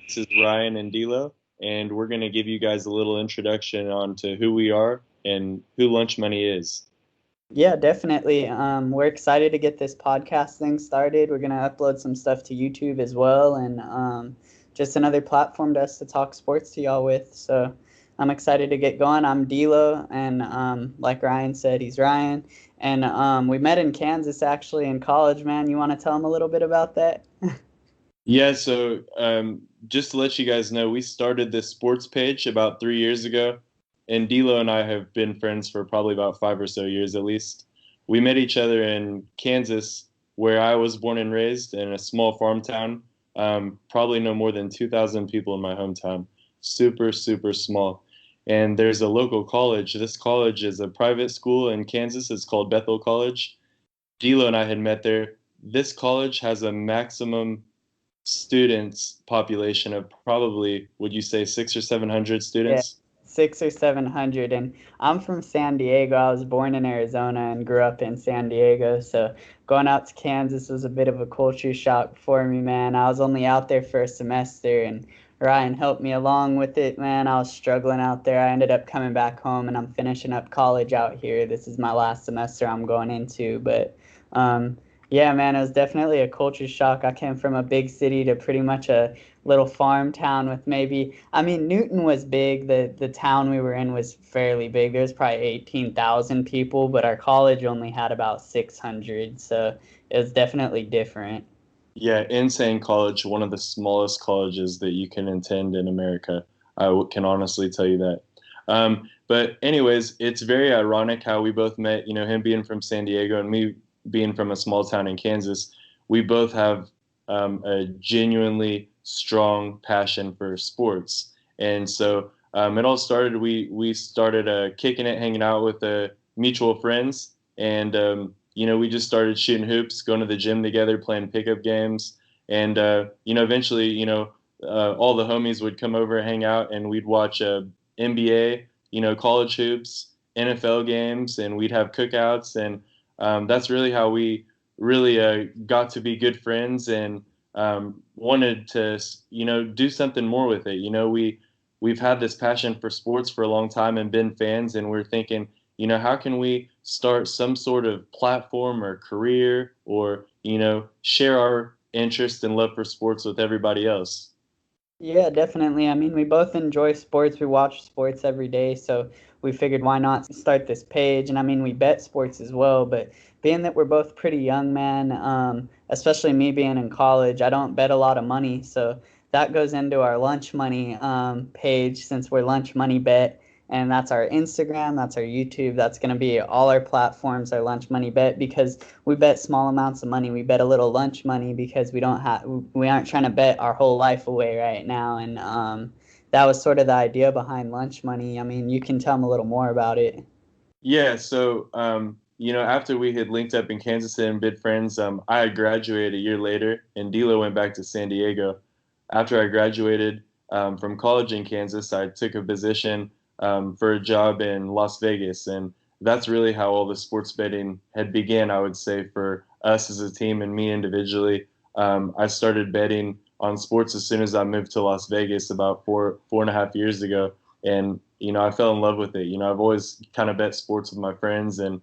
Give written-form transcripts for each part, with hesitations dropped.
This is Ryan and D'Lo, and we're going to give you guys a little introduction on to who we are and who Lunch Money is. Yeah, definitely. We're excited to get this podcast thing started. We're gonna upload some stuff to YouTube as well, and just another platform to us to talk sports to y'all with. So I'm excited to get going. I'm D'Lo, and like Ryan said, he's Ryan, and we met in Kansas actually in college. Man, you want to tell him a little bit about that? Yeah, so just to let you guys know, we started this sports page about 3 years ago, and D'Lo and I have been friends for probably about 5 or so years at least. We met each other in Kansas, where I was born and raised in a small farm town, probably no more than 2,000 people in my hometown. Super, super small. And there's a local college. This college is a private school in Kansas. It's called Bethel College. D'Lo and I had met there. This college has a maximum students population of probably, would you say, 600 or 700 Yeah, students? 600 or 700. And I'm from San Diego. I was born in Arizona and grew up in San Diego. So going out to Kansas was a bit of a culture shock for me, man. I was only out there for a semester, and Ryan helped me along with it, man. I was struggling out there. I ended up coming back home, and I'm finishing up college out here. This is my last semester I'm going into. But um, yeah, man, it was definitely a culture shock. I came from a big city to pretty much a little farm town with maybe, I mean, Newton was big. The town we were in was fairly big. There was probably 18,000 people, but our college only had about 600, so it was definitely different. Yeah, Insane College, one of the smallest colleges that you can attend in America. Can honestly tell you that. But anyways, it's very ironic how we both met. Him being from San Diego and me being from a small town in Kansas. We both have a genuinely strong passion for sports, and so it all started. We started kicking it, hanging out with mutual friends, and we just started shooting hoops, going to the gym together, playing pickup games, and eventually, all the homies would come over, hang out, and we'd watch NBA, college hoops, NFL games, and we'd have cookouts, and that's really how we really got to be good friends and wanted to, do something more with it. We've had this passion for sports for a long time and been fans, and we're thinking, how can we start some sort of platform or career or, share our interest and love for sports with everybody else? Yeah, definitely. I mean, we both enjoy sports. We watch sports every day, so we figured why not start this page. And I mean, we bet sports as well, but being that we're both pretty young, man, especially me being in college, I don't bet a lot of money. So that goes into our lunch money page since we're Lunch Money Bet. And that's our Instagram, that's our YouTube, that's going to be all our platforms, our Lunch Money Bet, because we bet small amounts of money. We bet a little lunch money because we aren't trying to bet our whole life away right now. And that was sort of the idea behind lunch money. I mean, you can tell them a little more about it. Yeah, so after we had linked up in Kansas City and been friends, I had graduated a year later, and D'Lo went back to San Diego. After I graduated from college in Kansas, I took a position for a job in Las Vegas, and that's really how all the sports betting had began. I would say for us as a team and me individually, I started betting on sports as soon as I moved to Las Vegas about four and a half years ago, and I fell in love with it. I've always kind of bet sports with my friends and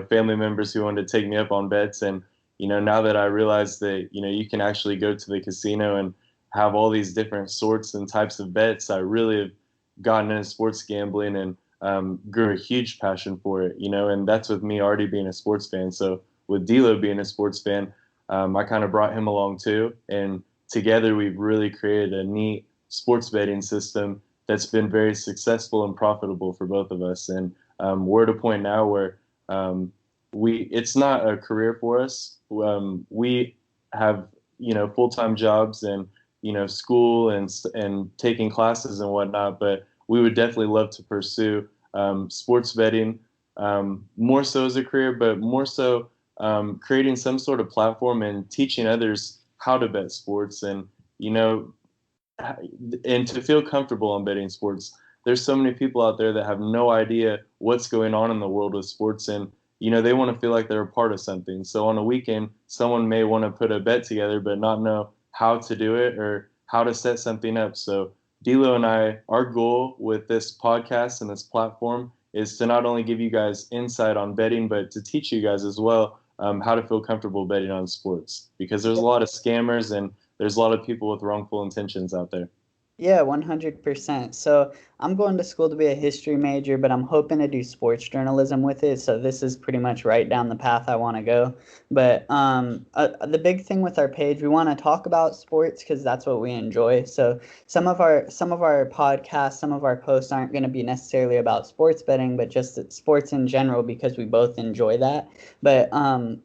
family members who wanted to take me up on bets, and now that I realize that you can actually go to the casino and have all these different sorts and types of bets, I really have gotten into sports gambling and grew a huge passion for it. And that's with me already being a sports fan. So with D'Lo being a sports fan, I kind of brought him along too, and together we've really created a neat sports betting system that's been very successful and profitable for both of us. And we're at a point now where it's not a career for us. We have full-time jobs and school and taking classes and whatnot, but we would definitely love to pursue sports betting more so as a career, but more so creating some sort of platform and teaching others how to bet sports and you know and to feel comfortable on betting sports. There's so many people out there that have no idea what's going on in the world of sports, and they want to feel like they're a part of something. So on a weekend, someone may want to put a bet together but not know how to do it, or how to set something up. So D'Lo and I, our goal with this podcast and this platform is to not only give you guys insight on betting, but to teach you guys as well how to feel comfortable betting on sports, because there's a lot of scammers and there's a lot of people with wrongful intentions out there. Yeah, 100%. So I'm going to school to be a history major, but I'm hoping to do sports journalism with it. So this is pretty much right down the path I want to go. But the big thing with our page, we want to talk about sports because that's what we enjoy. So some of our podcasts, some of our posts aren't going to be necessarily about sports betting, but just sports in general because we both enjoy that. But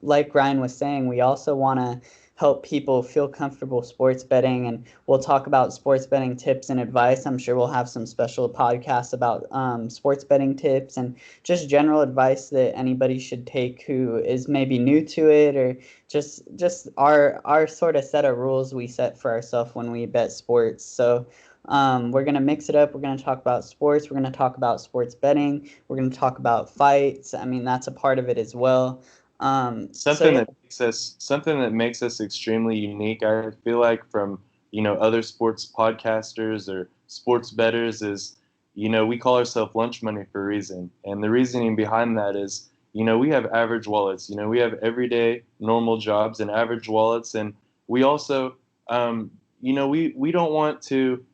like Ryan was saying, we also want to help people feel comfortable sports betting, and we'll talk about sports betting tips and advice. I'm sure we'll have some special podcasts about sports betting tips and just general advice that anybody should take who is maybe new to it, or just our sort of set of rules we set for ourselves when we bet sports. So we're going to mix it up. We're going to talk about sports. We're going to talk about sports betting. We're going to talk about fights. I mean, that's a part of it as well. So Something yeah. that makes us extremely unique, I feel like, from other sports podcasters or sports bettors is, we call ourselves Lunch Money for a reason, and the reasoning behind that is, we have average wallets. We have everyday normal jobs and average wallets, and we also, we don't want to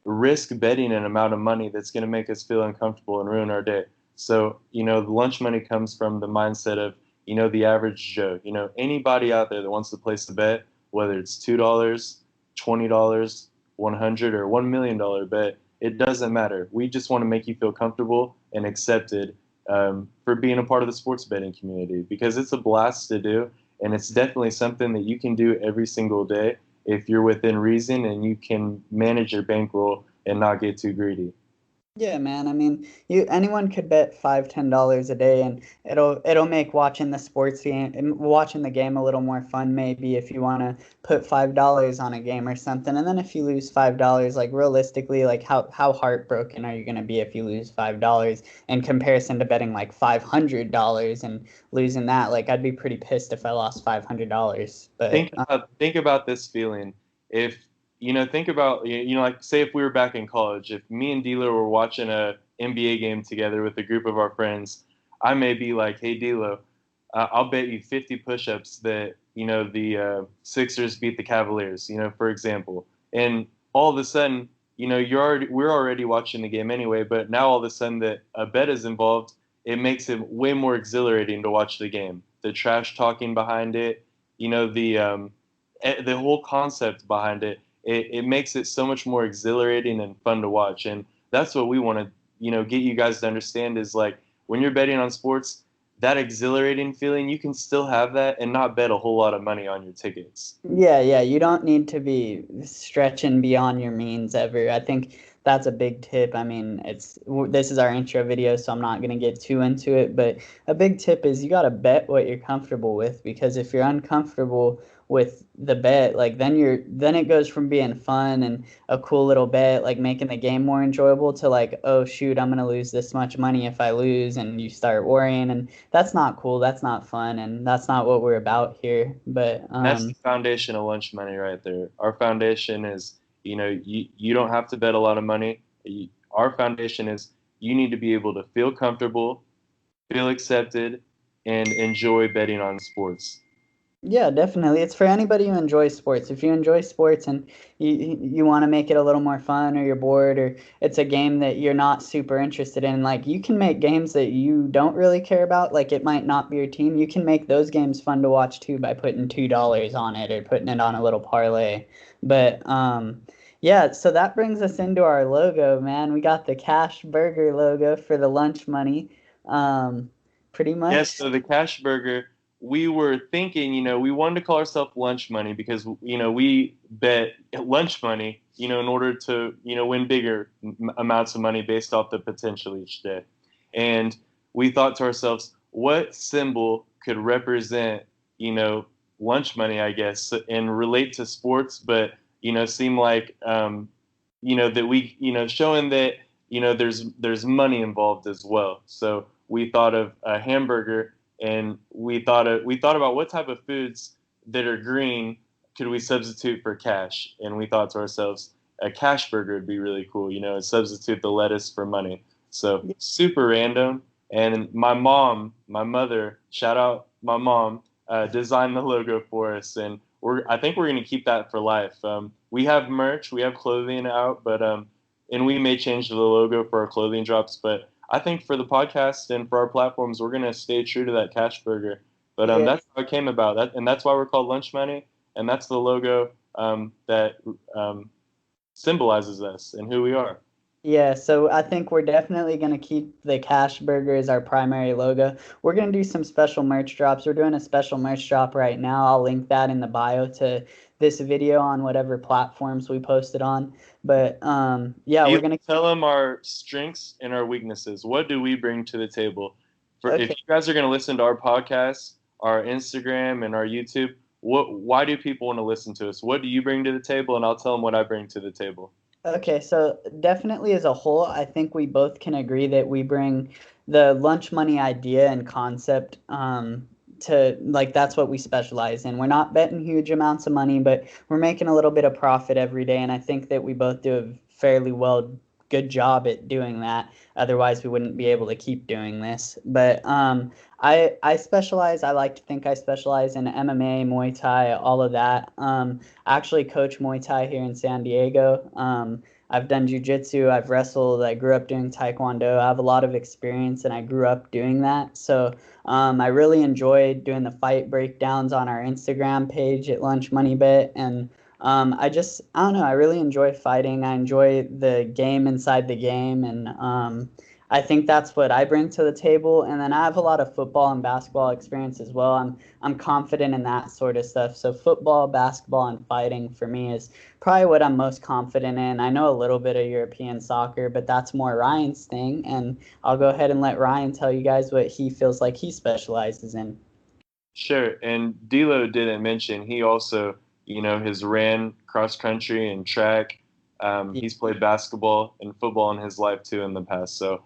risk betting an amount of money that's going to make us feel uncomfortable and ruin our day. So, the lunch money comes from the mindset of, the average Joe, anybody out there that wants to place a bet, whether it's $2, $20, 100 or $1 million bet, it doesn't matter. We just want to make you feel comfortable and accepted for being a part of the sports betting community, because it's a blast to do. And it's definitely something that you can do every single day if you're within reason and you can manage your bankroll and not get too greedy. Yeah, man. I mean, you anyone could bet $5, $10 a day, and it'll make watching the game a little more fun. Maybe if you want to put $5 on a game or something, and then if you lose $5, like realistically, like how heartbroken are you gonna be if you lose $5 in comparison to betting like $500 and losing that? Like I'd be pretty pissed if I lost $500. But Think about this feeling. If think about like, say if we were back in college, if me and D'Lo were watching a NBA game together with a group of our friends, I may be like, "Hey D'Lo, I'll bet you 50 push-ups that the Sixers beat the Cavaliers," for example. And all of a sudden, we're already watching the game anyway, but now all of a sudden that a bet is involved, it makes it way more exhilarating to watch the game. The trash talking behind it, the whole concept behind it makes it so much more exhilarating and fun to watch. And that's what we want to, get you guys to understand is, like, when you're betting on sports, that exhilarating feeling, you can still have that and not bet a whole lot of money on your tickets. yeah, yeah, you don't need to be stretching beyond your means ever. I think that's a big tip. I mean, this is our intro video, so I'm not going to get too into it, but a big tip is you got to bet what you're comfortable with, because if you're uncomfortable with the bet, like then it goes from being fun and a cool little bet, like making the game more enjoyable, to like, oh shoot, I'm going to lose this much money if I lose, and you start worrying, and that's not cool, that's not fun, and that's not what we're about here. But And that's the foundation of lunch money right there. Our foundation is, you don't have to bet a lot of money. Our foundation is you need to be able to feel comfortable, feel accepted, and enjoy betting on sports. yeah, definitely. It's for anybody who enjoys sports. If you enjoy sports and you want to make it a little more fun, or you're bored, or it's a game that you're not super interested in, like you can make games that you don't really care about, like it might not be your team. You can make those games fun to watch too by putting $2 on it or putting it on a little parlay. But yeah, so that brings us into our logo, man. We got the Cash Burger logo for the lunch money. Um, Pretty Yes, much. so the cash burger, we were thinking, we wanted to call ourselves lunch money because, we bet lunch money, in order to, win bigger amounts of money based off the potential each day. And we thought to ourselves, what symbol could represent, lunch money, I guess, and relate to sports, but, seem like, that we, showing that, there's money involved as well. So we thought of a hamburger, and we thought about what type of foods that are green could we substitute for cash? And we thought to ourselves, a cash burger would be really cool, substitute the lettuce for money. So super random. And my mother, shout out my mom, designed the logo for us, and I think we're going to keep that for life. We have merch, we have clothing out, but and we may change the logo for our clothing drops, but I think for the podcast and for our platforms, we're going to stay true to that cash burger. But Yeah. that's how it came about, and that's why we're called Lunch Money, and that's the logo that symbolizes us and who we are. Yeah, so I think we're definitely going to keep the Cash Burger as our primary logo. We're going to do some special merch drops. We're doing a special merch drop right now. I'll link that in the bio to this video on whatever platforms we posted on. But yeah, we're going to tell them our strengths and our weaknesses. What do we bring to the table? If okay. you guys are going to listen to our podcast, our Instagram, and our YouTube, why do people want to listen to us? What do you bring to the table? And I'll tell them what I bring to the table. Okay, so definitely as a whole, I think we both can agree that we bring the lunch money idea and concept to like that's what we specialize in. We're not betting huge amounts of money, but we're making a little bit of profit every day, and I think that we both do a fairly good job at doing that. Otherwise, we wouldn't be able to keep doing this. But I specialize. I like to think I specialize in MMA, Muay Thai, all of that. I actually coach Muay Thai here in San Diego. I've done jiu-jitsu, I've wrestled, I grew up doing taekwondo. I have a lot of experience and I grew up doing that. So I really enjoyed doing the fight breakdowns on our Instagram page at LunchMoneyBet. And I don't know, I really enjoy fighting. I enjoy the game inside the game. And I think that's what I bring to the table. And then I have a lot of football and basketball experience as well. I'm confident in that sort of stuff. So football, basketball, and fighting for me is probably what I'm most confident in. I know a little bit of European soccer, but that's more Ryan's thing. And I'll go ahead and let Ryan tell you guys what he feels like he specializes in. Sure. And D'Lo didn't mention he also, has ran cross country and track. He's played basketball and football in his life too in the past. So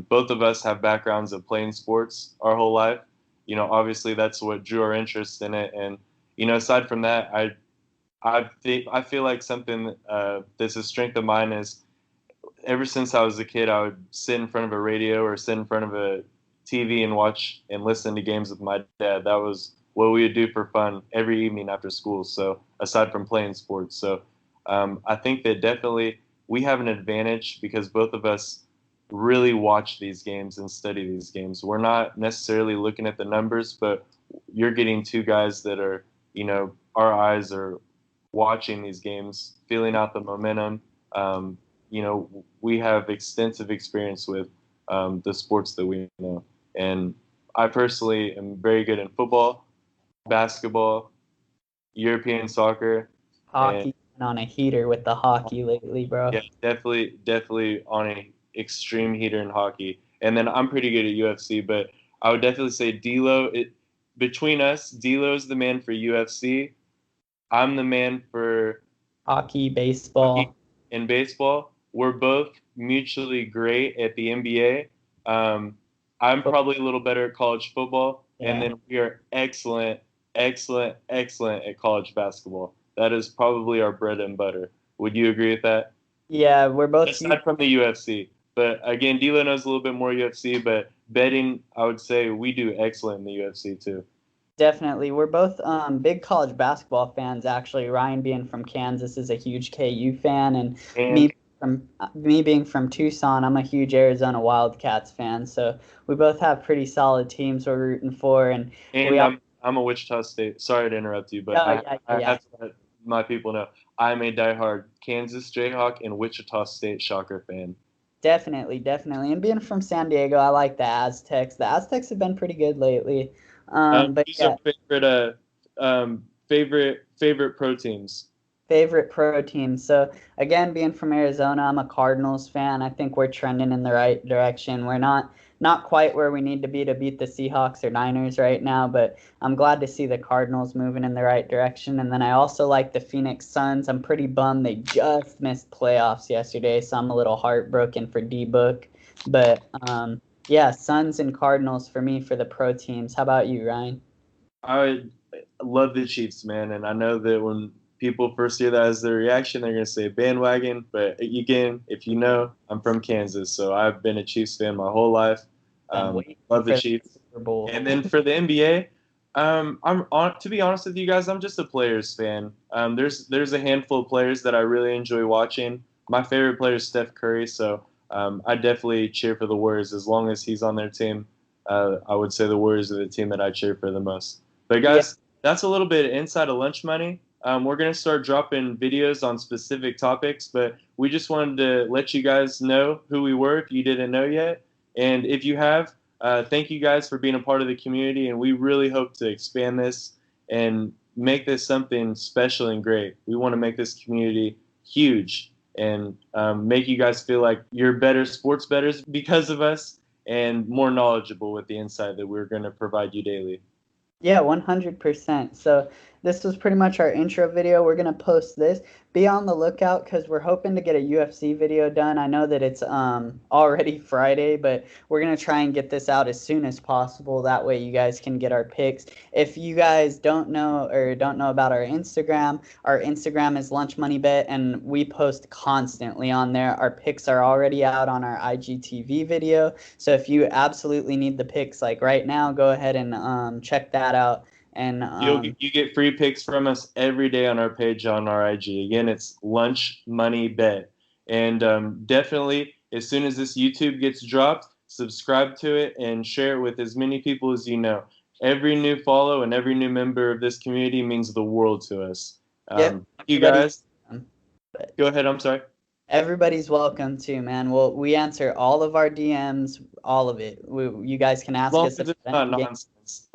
both of us have backgrounds of playing sports our whole life. Obviously that's what drew our interest in it. And aside from that, I feel like something that's a strength of mine is ever since I was a kid, I would sit in front of a radio or sit in front of a TV and watch and listen to games with my dad. That was what we would do for fun every evening after school. So aside from playing sports, so I think that definitely we have an advantage because both of us really watch these games and study these games. We're not necessarily looking at the numbers, but you're getting two guys that are, our eyes are watching these games, feeling out the momentum. We have extensive experience with the sports that we know. And I personally am very good in football, basketball, European soccer. Hockey on a heater with the hockey lately, bro. Yeah, definitely on a extreme heater in hockey. And then I'm pretty good at UFC, but I would definitely say D'Lo. Between us, D'Lo's the man for UFC. I'm the man for Hockey, baseball. hockey and baseball. We're both mutually great at the NBA. I'm probably a little better at college football, and then we are excellent at college basketball. That is probably our bread and butter. Would you agree with that? Yeah, we're both Aside from the UFC. But again, D'Lo knows a little bit more UFC, but betting, I would say we do excellent in the UFC too. Definitely. We're both big college basketball fans, actually. Ryan being from Kansas is a huge KU fan, and me being from Tucson, I'm a huge Arizona Wildcats fan. So we both have pretty solid teams we're rooting for, and I'm a Wichita State. Sorry to interrupt you, but I have to let my people know I'm a diehard Kansas Jayhawk and Wichita State Shocker fan. Definitely. And being from San Diego, I like the Aztecs. The Aztecs have been pretty good lately. But Who's your favorite pro teams? Favorite pro team. So again, being from Arizona, I'm a Cardinals fan. I think we're trending in the right direction. We're not quite where we need to be beat the Seahawks or Niners right now, but I'm glad to see the Cardinals moving in the right direction. And then I also like the Phoenix Suns. I'm pretty bummed they just missed playoffs yesterday, so I'm a little heartbroken for D-Book. But yeah, Suns and Cardinals for me for the pro teams. How about you, Ryan? love the Chiefs, man. And I know that when people first hear that as their reaction, they're going to say bandwagon. But again, if you know, I'm from Kansas, so I've been a Chiefs fan my whole life. Been waiting Love the for the Chiefs. Super Bowl. And then for the NBA, to be honest with you guys, I'm just a players fan. There's a handful of players that I really enjoy watching. My favorite player is Steph Curry, so I definitely cheer for the Warriors as long as he's on their team. I would say the Warriors are the team that I cheer for the most. But Yeah, guys, that's a little bit inside of Lunch Money. We're gonna start dropping videos on specific topics, but we just wanted to let you guys know who we were if you didn't know yet, and if you have. Thank you guys for being a part of the community, and we really hope to expand this and make this something special and great. We want to make this community huge and make you guys feel like you're better sports bettors because of us and more knowledgeable with the insight that we're going to provide you daily. Yeah, 100%. So this was pretty much our intro video. We're going to post this. Be on the lookout because we're hoping to get a UFC video done. I know that it's already Friday, but we're going to try and get this out as soon as possible. That way you guys can get our picks. If you guys don't know about our Instagram is LunchMoneyBet, and we post constantly on there. Our picks are already out on our IGTV video. So if you absolutely need the picks like right now, go ahead and check that out. And You get free picks from us every day on our page on our IG. Again, it's Lunch Money Bet. And definitely, as soon as this YouTube gets dropped, subscribe to it and share it with as many people as you know. Every new follow and every new member of this community means the world to us. yep, You everybody. guys, go ahead. I'm sorry. Everybody's welcome too, man. Well, we answer all of our DMs, all of it. You guys can As ask long us as about it's not any game. nonsense.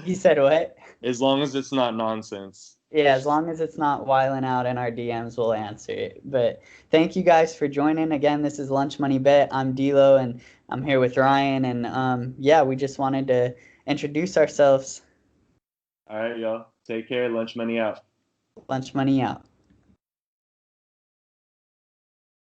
You said what? As long as it's not nonsense. Yeah, as long as it's not wiling out in our DMs, we'll answer it. But thank you guys for joining. Again, this is Lunch Money Bet. I'm D'Lo, and I'm here with Ryan. And yeah, we just wanted to introduce ourselves. All right, y'all. Take care. Lunch Money out. Lunch Money out.